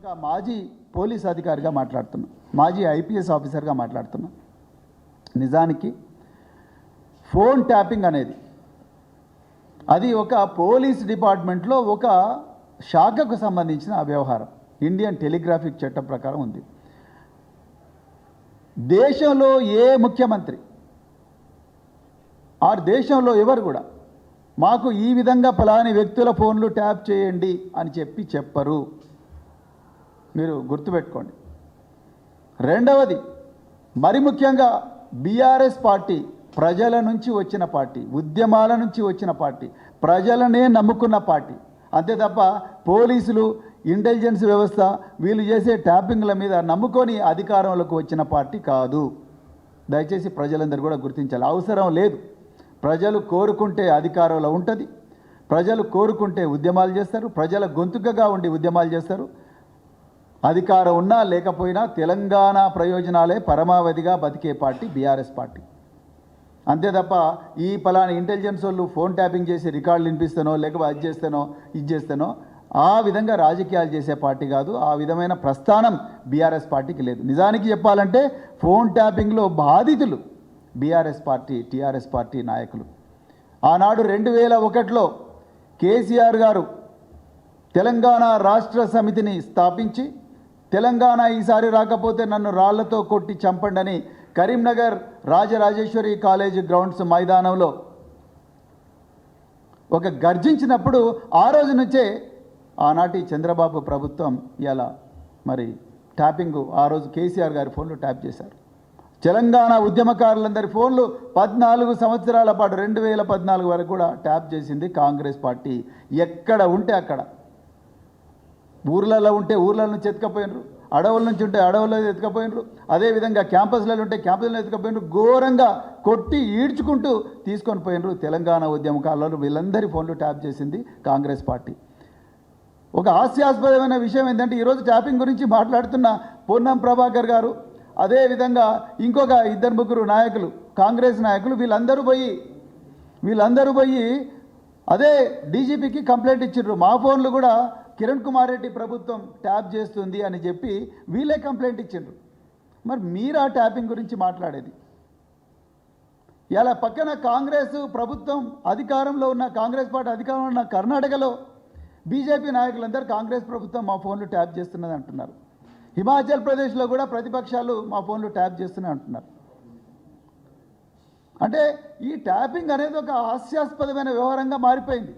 ఒక మాజీ పోలీస్ అధికారిగా మాట్లాడుతున్నా, మాజీ ఐపీఎస్ ఆఫీసర్గా మాట్లాడుతున్నా. నిజానికి ఫోన్ ట్యాపింగ్ అనేది అది ఒక పోలీస్ డిపార్ట్మెంట్లో ఒక శాఖకు సంబంధించిన వ్యవహారం. ఇండియన్ టెలిగ్రాఫిక్ చట్టం ప్రకారం ఉంది. దేశంలో ఏ ముఖ్యమంత్రి ఆ దేశంలో ఎవరు కూడా మాకు ఈ విధంగా ఫలాని వ్యక్తుల ఫోన్లు ట్యాప్ చేయండి అని చెప్పరు. మీరు గుర్తుపెట్టుకోండి. రెండవది, మరి ముఖ్యంగా బీఆర్ఎస్ పార్టీ ప్రజల నుంచి వచ్చిన పార్టీ, ఉద్యమాల నుంచి వచ్చిన పార్టీ, ప్రజలనే నమ్ముకున్న పార్టీ. అంతే తప్ప పోలీసులు, ఇంటెలిజెన్స్ వ్యవస్థ వీళ్ళు చేసే ట్యాపింగ్ల మీద నమ్ముకొని అధికారంలోకి వచ్చిన పార్టీ కాదు. దయచేసి ప్రజలందరూ కూడా గుర్తించాలి. అవసరం లేదు. ప్రజలు కోరుకుంటే అధికారంలో ఉంటుంది, ప్రజలు కోరుకుంటే ఉద్యమాలు చేస్తారు, ప్రజల గొంతుకగా ఉండి ఉద్యమాలు చేస్తారు. అధికారం ఉన్నా లేకపోయినా తెలంగాణ ప్రయోజనాలే పరమావధిగా బతికే పార్టీ బీఆర్ఎస్ పార్టీ. అంతే తప్ప ఈ పలానా ఇంటెలిజెన్స్ వాళ్ళు ఫోన్ ట్యాపింగ్ చేసి రికార్డులు వినిపిస్తానో లేకపోతే అది చేస్తానో ఇది చేస్తానో ఆ విధంగా రాజకీయాలు చేసే పార్టీ కాదు. ఆ విధమైన ప్రస్థానం బీఆర్ఎస్ పార్టీకి లేదు. నిజానికి చెప్పాలంటే ఫోన్ ట్యాపింగ్లో బాధితులు బీఆర్ఎస్ పార్టీ, టీఆర్ఎస్ పార్టీ నాయకులు. ఆనాడు 2001లో కేసీఆర్ గారు తెలంగాణ రాష్ట్ర సమితిని స్థాపించి తెలంగాణ ఈసారి రాకపోతే నన్ను రాళ్లతో కొట్టి చంపండని కరీంనగర్ రాజరాజేశ్వరి కాలేజ్ గ్రౌండ్స్ మైదానంలో ఒక గర్జించినప్పుడు ఆ రోజు నుంచే ఆనాటి చంద్రబాబు ప్రభుత్వం ఇలా మరి ట్యాపింగ్ ఆ రోజు కేసీఆర్ గారి ఫోన్లు ట్యాప్ చేశారు. తెలంగాణ ఉద్యమకారులందరి ఫోన్లు 14 సంవత్సరాల పాటు 2014 వరకు కూడా ట్యాప్ చేసింది కాంగ్రెస్ పార్టీ. ఎక్కడ ఉంటే అక్కడ, ఊర్లలో ఉంటే ఊర్ల నుంచి ఎత్తుకపోయినరు, అడవుల నుంచి ఉంటే అడవుల్లో ఎత్తుకపోయినరు, అదేవిధంగా క్యాంపస్లలో ఉంటే క్యాంపస్లో ఎత్తుకపోయినరు, ఘోరంగా కొట్టి ఈడ్చుకుంటూ తీసుకొని పోయినరు. తెలంగాణ ఉద్యమకారులు వీళ్ళందరి ఫోన్లు ట్యాప్ చేసింది కాంగ్రెస్ పార్టీ. ఒక హాస్యాస్పదమైన విషయం ఏంటంటే ఈరోజు ట్యాపింగ్ గురించి మాట్లాడుతున్న పొన్నం ప్రభాకర్ గారు, అదేవిధంగా ఇంకొక 2-3 నాయకులు, కాంగ్రెస్ నాయకులు, వీళ్ళందరూ పోయి అదే డీజీపీకి కంప్లైంట్ ఇచ్చిండ్రు. మా ఫోన్లు కూడా కిరణ్ కుమార్ రెడ్డి ప్రభుత్వం ట్యాప్ చేస్తుంది అని చెప్పి వీళ్ళే కంప్లైంట్ ఇచ్చిండ్రు. మరి మీరు ఆ ట్యాపింగ్ గురించి మాట్లాడేది? ఇలా పక్కన కాంగ్రెస్ ప్రభుత్వం అధికారంలో ఉన్న, కాంగ్రెస్ పార్టీ అధికారంలో ఉన్న కర్ణాటకలో బీజేపీ నాయకులందరూ కాంగ్రెస్ ప్రభుత్వం మా ఫోన్లు ట్యాప్ చేస్తున్నది అంటున్నారు. హిమాచల్ ప్రదేశ్లో కూడా ప్రతిపక్షాలు మా ఫోన్లు ట్యాప్ చేస్తున్నాయి అంటున్నారు. అంటే ఈ ట్యాపింగ్ అనేది ఒక హాస్యాస్పదమైన వ్యవహారంగా మారిపోయింది.